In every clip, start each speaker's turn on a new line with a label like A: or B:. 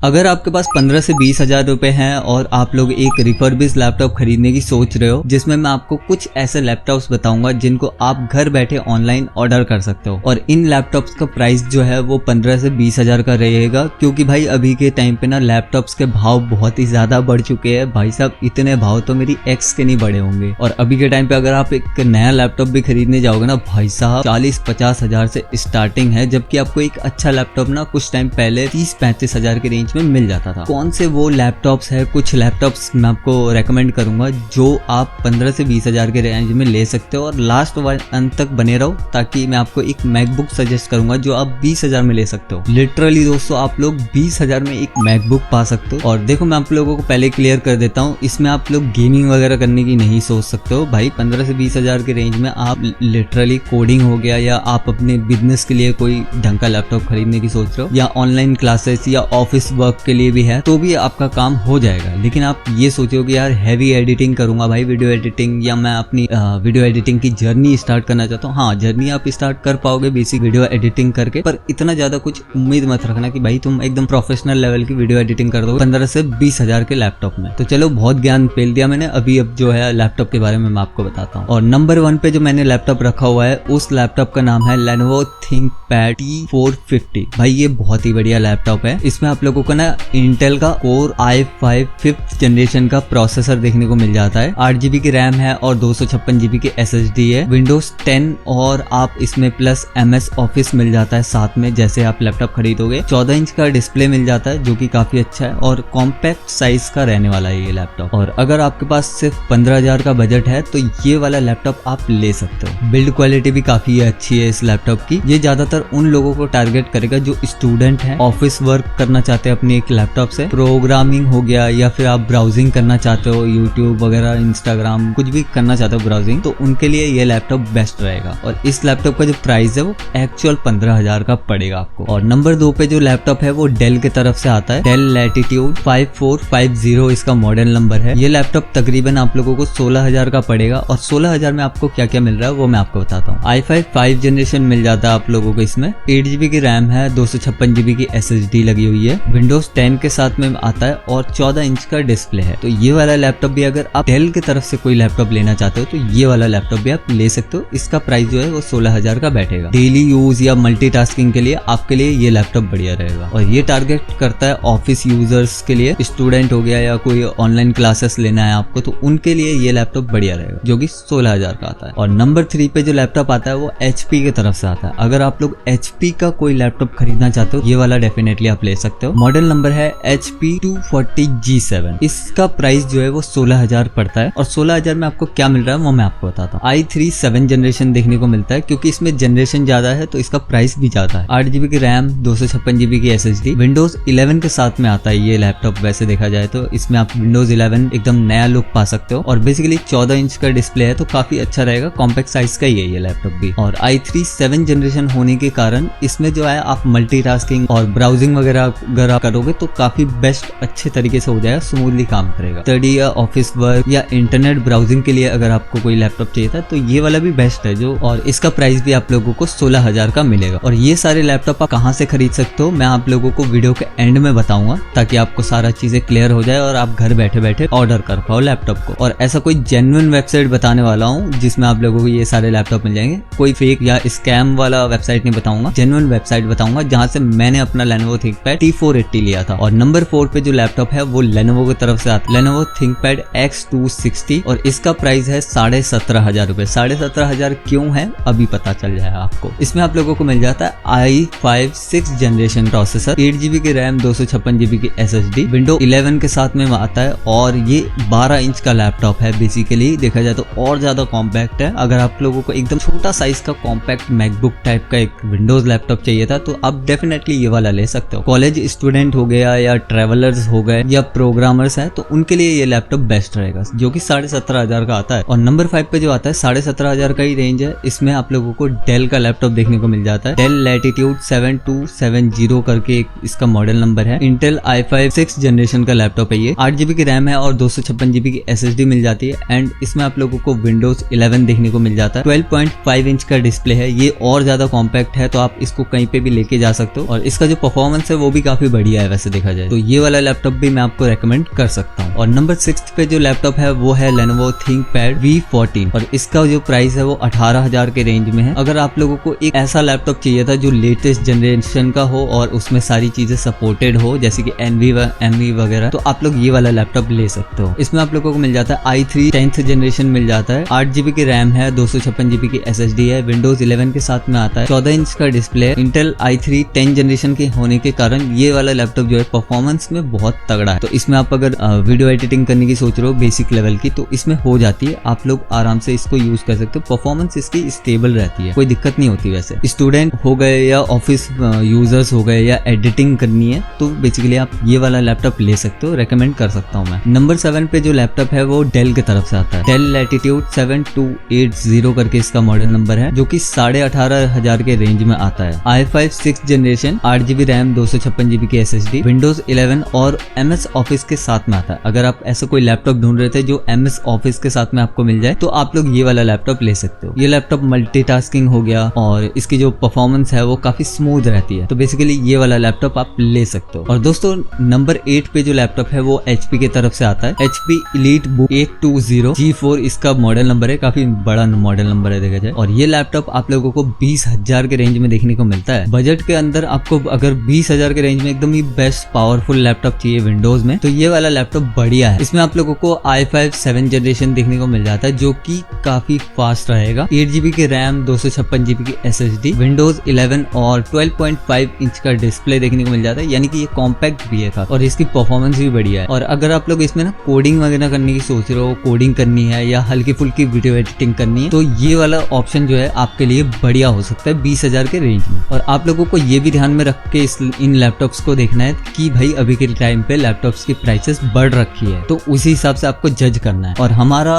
A: अगर आपके पास 15 से 20 हजार रुपए हैं और आप लोग एक रिफर्बिश लैपटॉप खरीदने की सोच रहे हो, जिसमें मैं आपको कुछ ऐसे लैपटॉप्स बताऊंगा जिनको आप घर बैठे ऑनलाइन ऑर्डर कर सकते हो। और इन लैपटॉप्स का प्राइस जो है वो 15 से 20 हजार का रहेगा, क्योंकि भाई अभी के टाइम पे ना लैपटॉप्स के भाव बहुत ही ज्यादा बढ़ चुके हैं। भाई साहब इतने भाव तो मेरी एक्स के नहीं बढ़े होंगे। और अभी के टाइम पे अगर आप एक नया लैपटॉप भी खरीदने जाओगे ना भाई साहब 40-50 हजार से स्टार्टिंग है, जबकि आपको एक अच्छा लैपटॉप ना कुछ टाइम पहले 30-35 हजार के रेंज में मिल जाता था। कौन से वो लैपटॉप्स है, कुछ लैपटॉप्स मैं आपको रेकमेंड करूंगा जो आप 15 से 20 हजार के रेंज में ले सकते हो। और लास्ट अंत तक बने रहो, ताकि मैं आपको एक मैकबुक सजेस्ट करूंगा जो आप 20 हजार में ले सकते हो। लिटरली दोस्तों आप लोग 20 हजार में एक मैकबुक पा सकते हो। और देखो मैं आप लोगों को पहले क्लियर कर देता हूँ, इसमें आप लोग गेमिंग वगैरह करने की नहीं सोच सकते हो भाई। 15 से 20 हजार के रेंज में आप लिटरली कोडिंग हो गया, या आप अपने बिजनेस के लिए कोई ढंग का लैपटॉप खरीदने की सोच रहे हो, या ऑनलाइन क्लासेस या ऑफिस वर्क के लिए भी है, तो भी आपका काम हो जाएगा। लेकिन आप ये सोचो कि यार हैवी एडिटिंग करूंगा भाई, वीडियो एडिटिंग, या मैं अपनी वीडियो एडिटिंग की जर्नी स्टार्ट करना चाहता हूँ। हाँ, जर्नी आप स्टार्ट कर पाओगे बेसिक वीडियो एडिटिंग करके, पर इतना ज्यादा कुछ उम्मीद मत रखना कि भाई तुम एकदम प्रोफेशनल लेवल की वीडियो एडिटिंग कर दोगे 15 से 20 हजार के लैपटॉप में। तो चलो बहुत ज्ञान फेल दिया मैंने, अब जो है लैपटॉप के बारे में मैं आपको बताता हूँ। और नंबर 1 पे जो मैंने लैपटॉप रखा हुआ है, उस लैपटॉप का नाम है Lenovo ThinkPad T450। भाई ये बहुत ही बढ़िया लैपटॉप है। इसमें आप लोगों को ना इंटेल का Core i5 5th जनरेशन का प्रोसेसर देखने को मिल जाता है। 8GB की रैम है और 256GB की SSD है। विंडोज 10 और आप इसमें प्लस MS ऑफिस मिल जाता है साथ में, जैसे आप लैपटॉप खरीदोगे। 14 इंच का डिस्प्ले मिल जाता है जो कि काफी अच्छा है, और कॉम्पैक्ट साइज का रहने वाला है ये लैपटॉप। और अगर आपके पास सिर्फ 15 हजार का बजट है तो ये वाला लैपटॉप आप ले सकते हो। बिल्ड क्वालिटी भी काफी अच्छी है इस लैपटॉप की। ये ज्यादातर उन लोगों को टारगेट करेगा जो स्टूडेंट हैं, ऑफिस वर्क करना चाहते हैं अपने एक लैपटॉप से, प्रोग्रामिंग हो गया, या फिर आप ब्राउजिंग करना चाहते हो, यूट्यूब वगैरह, इंस्टाग्राम, कुछ भी करना चाहते हो ब्राउजिंग, तो उनके लिए ये लैपटॉप बेस्ट रहेगा। और इस लैपटॉप का जो प्राइस है वो एक्चुअल 15 हजार का पड़ेगा आपको। और नंबर 2 पे जो लैपटॉप है वो डेल की तरफ से आता है। डेल लैटिट्यूड 5450 इसका मॉडल नंबर है। ये लैपटॉप तकरीबन आप लोगों को 16 हजार का पड़ेगा। और 16 हजार में आपको क्या क्या मिल रहा है वो मैं आपको बताता हूँ। i5 5th जनरेशन मिल जाता है आप लोगों को इसमें। 8GB की रैम है, 256GB की SSD लगी हुई है। विंडोज 10 के साथ में आता है और 14 इंच का डिस्प्ले है। तो ये वाला लैपटॉप भी अगर आप डेल की तरफ से कोई लैपटॉप लेना चाहते हो तो ये वाला लैपटॉप भी आप ले सकते हो। इसका प्राइस जो है वो 16 हजार का बैठेगा। डेली यूज या मल्टीटास्किंग के लिए आपके लिए ये लैपटॉप बढ़िया रहेगा। और ये टारगेट करता है ऑफिस यूजर्स के लिए, स्टूडेंट हो गया या कोई ऑनलाइन क्लासेस लेना है आपको, तो उनके लिए ये लैपटॉप बढ़िया रहेगा, जो कि 16 हजार का आता है। और नंबर 3 पे जो लैपटॉप आता है वो HP की तरफ से आता है। अगर आप लोग HP का कोई लैपटॉप खरीदना चाहते हो ये वाला डेफिनेटली आप ले सकते हो। मॉडल नंबर है HP 240G7। इसका प्राइस जो है वो 16 हजार पड़ता है। और 16 हजार में आपको क्या मिल रहा है वो मैं आपको बताता हूँ। i3 7th जनरेशन देखने को मिलता है, क्योंकि इसमें जनरेशन ज्यादा है तो इसका प्राइस भी ज्यादा है। 8GB की रैम, 256GB की SSD। विंडोज 11 के साथ में आता है ये लैपटॉप। वैसे देखा जाए तो इसमें आप विंडोज 11 एकदम नया लुक पा सकते हो। और बेसिकली 14 इंच का डिस्प्ले है तो काफी अच्छा रहेगा, कॉम्पैक्ट साइज का ही है ये लैपटॉप भी। और i3 7th जनरेशन होने के कारण इसमें जो है आप मल्टीटास्किंग और ब्राउजिंग वगैरह अगर आप करोगे तो काफी बेस्ट अच्छे तरीके से हो जाएगा, स्मूथली काम करेगा। स्टडी या ऑफिस वर्क या इंटरनेट ब्राउजिंग के लिए अगर आपको कोई लैपटॉप चाहिए था तो ये वाला भी बेस्ट है जो। और इसका प्राइस भी आप लोगों को 16 हजार का मिलेगा। और ये सारे लैपटॉप आप कहाँ से खरीद सकते हो मैं आप लोगों को वीडियो के एंड में बताऊंगा, ताकि आपको सारा चीजें क्लियर हो जाए और आप घर बैठे बैठे ऑर्डर कर पाओ लैपटॉप को। और ऐसा कोई जेन्युइन वेबसाइट बताने वाला हूँ जिसमें आप लोगों को ये सारे लैपटॉप मिल जाएंगे। कोई फेक या स्कैम वाला वेबसाइट नहीं बताऊंगा, जेन्युइन वेबसाइट बताऊंगा जहां से मैंने अपना Lenovo ThinkPad T480 लिया था। और नंबर 4 पे जो लैपटॉप है वो Lenovo की तरफ से आता है, Lenovo ThinkPad X260। और इसका प्राइस है 17.5 हजार रुपए। 17.5 हजार क्यों है अभी पता चल जाएगा आपको। इसमें आप लोगों को मिल जाता है i5 6th generation processor, 8GB की रैम, 256GB की SSD। विंडो 11 के साथ में आता है और ये 12 इंच का लैपटॉप है। बेसिकली देखा जाए तो और ज्यादा कॉम्पैक्ट है। अगर आप लोगों को एकदम छोटा साइज का कॉम्पैक्ट मैकबुक टाइप का एक विंडोज लैपटॉप चाहिए था तो आप डेफिनेटली ये वाला ले सकते हो। कॉलेज स्टूडेंट हो गया या ट्रेवलर्स हो गए या प्रोग्रामर्स हैं तो उनके लिए ये लैपटॉप बेस्ट रहेगा, जो कि 17.5 हजार का आता है। और नंबर 5 पे जो आता है 17.5 हजार का ही रेंज है। इसमें आप लोगों को डेल का लैपटॉप देखने को मिल जाता है। डेल लैटिट्यूड 7270 करके एक इसका मॉडल नंबर है। इंटेल i5 6th जनरेशन का लैपटॉप है ये। 8GB की रैम है और 256GB की SSD मिल जाती है। एंड इसमें आप लोगों को विंडोज 11 देखने को मिल जाता है। 12.5 इंच का डिस्प्ले है, ये और ज्यादा कॉम्पैक्ट है तो आप इसको कहीं पे भी लेके जा सकते हो। और इसका जो परफॉर्मेंस है वो भी काफी बढ़िया बढ़िया है वैसे देखा जाए तो ये वाला लैपटॉप भी मैं आपको रेकमेंड कर सकता हूँ। और नंबर 6 पे जो लैपटॉप है वो है Lenovo ThinkPad V14 और इसका जो प्राइस है वो 18,000 के रेंज में है। अगर आप लोगों को एक ऐसा लैपटॉप चाहिए था जो लेटेस्ट जनरेशन का हो और उसमें सारी चीजें सपोर्टेड हो जैसे कि NVMe वगैरह, तो आप लोग ये वाला लैपटॉप ले सकते हो। इसमें आप लोगों को मिल जाता है i3 10th जनरेशन मिल जाता है, 8GB की रैम है, 256GB की SSD है, Windows 11 के साथ में आता है, 14 इंच का डिस्प्ले, इंटेल i3 10 जनरेशन के होने के कारण ये वाला लैपटॉप जो है परफॉर्मेंस में बहुत तगड़ा है। तो इसमें आप अगर वीडियो एडिटिंग करने की सोच रहे हो बेसिक लेवल की तो इसमें हो जाती है, आप लोग आराम से इसको यूज कर सकते हो। परफॉर्मेंस इसकी स्टेबल रहती है, कोई दिक्कत नहीं होती। वैसे स्टूडेंट हो गए या ऑफिस यूजर्स हो गए या एडिटिंग करनी है तो बेसिकली आप ये वाला लैपटॉप ले सकते हो, रेकमेंड कर सकता हूँ मैं। नंबर 7 पे जो लैपटॉप है वो डेल की तरफ से आता है, डेल लैटिट्यूड 7280 करके इसका मॉडल नंबर है जो कि 18,500 के रेंज में आता है। i5 6th generation, 8GB RAM, 256GB की SSD, Windows 11 और MS ऑफिस के साथ में आता है। अगर आप ऐसा कोई लैपटॉप ढूंढ रहे थे जो MS ऑफिस के साथ में आपको मिल जाए तो आप लोग ये वाला लैपटॉप ले सकते हो। ये लैपटॉप मल्टीटास्किंग हो गया और इसकी जो परफॉर्मेंस है वो काफी स्मूथ रहती है, तो बेसिकली ये वाला लैपटॉप आप ले सकते हो। और दोस्तों नंबर 8 पे जो लैपटॉप है वो HP की तरफ से आता है, HP EliteBook 820 G4 इसका मॉडल नंबर है, काफी बड़ा मॉडल नंबर है देखा जाए। और ये लैपटॉप आप लोगों को 20,000 के रेंज में देखने को मिलता है। बजट के अंदर आपको अगर 20,000 के रेंज में एकदम ही बेस्ट पावरफुल लैपटॉप चाहिए विंडोज में तो ये वाला लैपटॉप बढ़िया है। इसमें आप लोगों को i5 7 जनरेशन देखने को मिल जाता है जो कि काफी फास्ट रहेगा, 8GB की रैम, 256GB की SSD, Windows 11 और 12.5 इंच का डिस्प्ले देखने को मिल जाता है, यानी कि ये कॉम्पैक्ट भी है और इसकी परफॉर्मेंस भी बढ़िया है। और अगर आप लोग इसमें ना कोडिंग वगैरह करने की सोच रहे हो, कोडिंग करनी है या हल्की फुल्की वीडियो एडिटिंग करनी है तो ये वाला ऑप्शन जो है आपके लिए बढ़िया हो सकता है 20,000 के रेंज में। और आप लोगों को ये भी ध्यान में रख के इन लैपटॉप्स को देखना है कि भाई अभी के टाइम पे लैपटॉप्स की प्राइसेस बढ़ रखी है तो उसी हिसाब से आपको जज करना है। और हमारा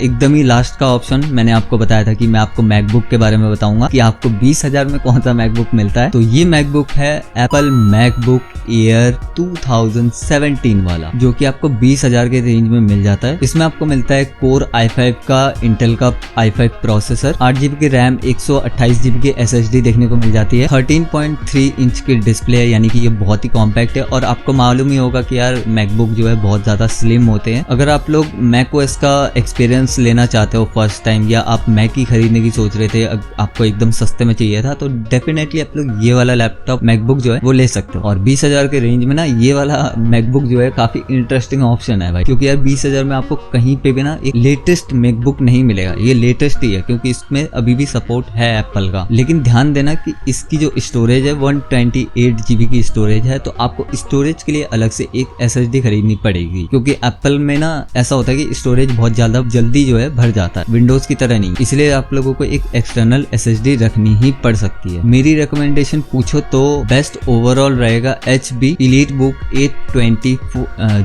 A: एकदम ही लास्ट का ऑप्शन मैंने आपको बताया था कि मैं आपको मैकबुक के बारे में बताऊंगा कि आपको 20,000 में कौन सा मैकबुक मिलता है। तो ये मैकबुक है एप्पल मैकबुक एयर 2017 वाला जो कि आपको 20,000 के रेंज में मिल जाता है। इसमें आपको मिलता है कोर i5 का इंटेल का i5 प्रोसेसर, 8GB की रैम, 128GB की SSD देखने को मिल जाती है, 13.3 इंच की डिस्प्ले है, यानी कि ये बहुत ही कॉम्पैक्ट है। और आपको मालूम ही होगा कि यार मैकबुक जो है बहुत ज्यादा स्लिम होते हैं। अगर आप लोग मैक ओएस का एक्सपीरियंस लेना चाहते हो फर्स्ट टाइम या आप मैक ही खरीदने की सोच रहे थे, आपको एकदम सस्ते में चाहिए था तो डेफिनेटली आप लोग ये वाला लैपटॉप मैकबुक जो है वो ले सकते हो। और 20,000 के रेंज में ना ये वाला मैकबुक जो है काफी इंटरेस्टिंग ऑप्शन है भाई, क्योंकि यार 20,000 में आपको कहीं पे भी ना एक लेटेस्ट मैकबुक नहीं मिलेगा। ये लेटेस्ट ही है क्योंकि इसमें अभी भी सपोर्ट है एप्पल का, लेकिन ध्यान देना कि इसकी जो स्टोरेज है 128GB की स्टोरेज है, तो आपको स्टोरेज के लिए अलग से एक SSD खरीदनी पड़ेगी क्योंकि एप्पल में ना ऐसा होता है कि स्टोरेज बहुत ज्यादा जल्दी जो है भर जाता है, विंडोज की तरह नहीं। इसलिए आप लोगों को एक एक्सटर्नल SSD रखनी ही पड़ सकती है। मेरी रिकमेंडेशन पूछो तो बेस्ट ओवरऑल रहेगा HP EliteBook 820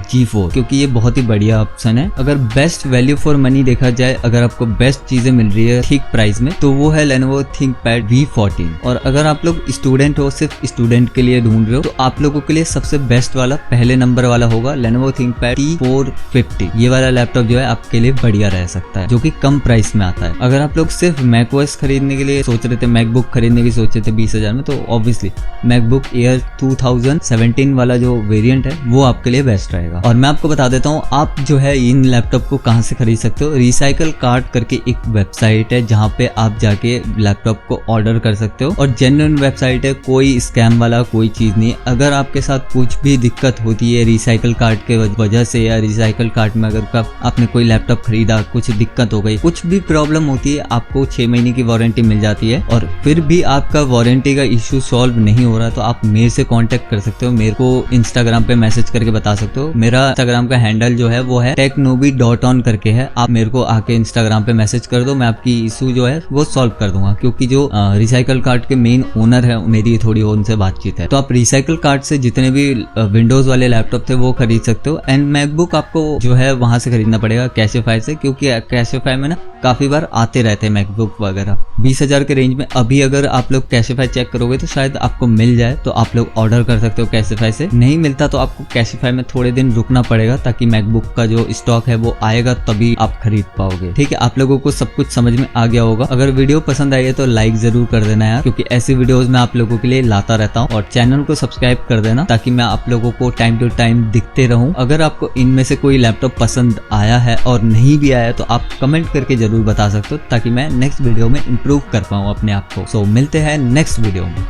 A: G4 क्योंकि ये बहुत ही बढ़िया ऑप्शन है। अगर बेस्ट वैल्यू फॉर मनी देखा जाए, अगर आपको बेस्ट चीजें मिल रही है ठीक प्राइस में तो वो है Lenovo ThinkPad V14। और अगर आप लोग स्टूडेंट हो, सिर्फ स्टूडेंट के लिए ढूंढ रहे हो तो आप लोगों के लिए सबसे बेस्ट वाला पहले नंबर वाला होगा Lenovo ThinkPad T450। ये वाला लैपटॉप जो है आपके लिए बढ़िया रह सकता है जो कि कम प्राइस में आता है। अगर आप लोग सिर्फ मैकओएस खरीदने के लिए सोच रहे थे, मैकबुक खरीदने की सोच रहे थे 20,000 में, तो ऑब्वियसली मैकबुक एयर 2017 वाला जो वेरिएंट है वो आपके लिए बेस्ट रहेगा। और मैं आपको बता देता हूँ आप जो है इन लैपटॉप को कहाँ से खरीद सकते हो। रिसाइकल कार्ट करके एक वेबसाइट है जहाँ पे आप जाके लैपटॉप को ऑर्डर कर सकते हो और जेन्युइन वेबसाइट है, कोई स्कैम वाला कोई चीज नहीं। अगर आपके साथ कुछ भी दिक्कत होती है रिसाइकल कार्ट के वजह से या रिसाइकल कार्ट में अगर आपने कोई लैपटॉप खरीदा, कुछ दिक्कत हो गई, कुछ भी प्रॉब्लम होती है, आपको 6 महीने की वारंटी मिल जाती है। और फिर भी आपका वारंटी का इश्यू सॉल्व नहीं हो रहा तो आप मेरे से कांटेक्ट कर सकते हो, मेरे को इंस्टाग्राम पे मैसेज करके बता सकते हो। मेरा इंस्टाग्राम का हैंडल जो है वो है technobi.on करके है। आप मेरे को आके इंस्टाग्राम पे मैसेज कर दो, मैं आपकी इशू जो है वो सॉल्व कर दूंगा क्योंकि जो रिसाइकल कार्ट के मेन ओनर है मेरी थोड़ी उनसे बातचीत है। तो आप रिसाइकल कार्ट से जितने भी विंडोज वाले लैपटॉप थे वो खरीद सकते हो। एंड मैकबुक आपको जो है वहां से खरीदना पड़ेगा कैशेफाई से, क्योंकि कैशेफाई में ना काफी बार आते रहते हैं मैकबुक वगैरह 20,000 के रेंज में। अभी अगर आप लोग कैशेफाई चेक करोगे तो शायद आपको मिल जाए, तो आप लोग ऑर्डर कर सकते हो कैशेफाई से। नहीं मिलता तो आपको कैशेफाई में थोड़े दिन रुकना पड़ेगा ताकि मैकबुक का जो स्टॉक है वो आएगा तभी आप खरीद पाओगे। ठीक है, आप लोगों को सब कुछ समझ में आ गया होगा। अगर वीडियो पसंद आई है तो लाइक जरूर कर देना यार, क्योंकि ऐसी वीडियोस मैं आप लोगों के लिए लाता रहता हूँ। और चैनल को सब्सक्राइब कर देना ताकि मैं आप लोगों को टाइम टू टाइम दिखते रहूं। अगर आपको इनमें से कोई लैपटॉप पसंद आया है और नहीं भी आया तो आप कमेंट करके जरूर बता सकते हो ताकि मैं नेक्स्ट वीडियो में इम्प्रूव कर पाऊँ अपने आप को। सो मिलते हैं नेक्स्ट वीडियो में।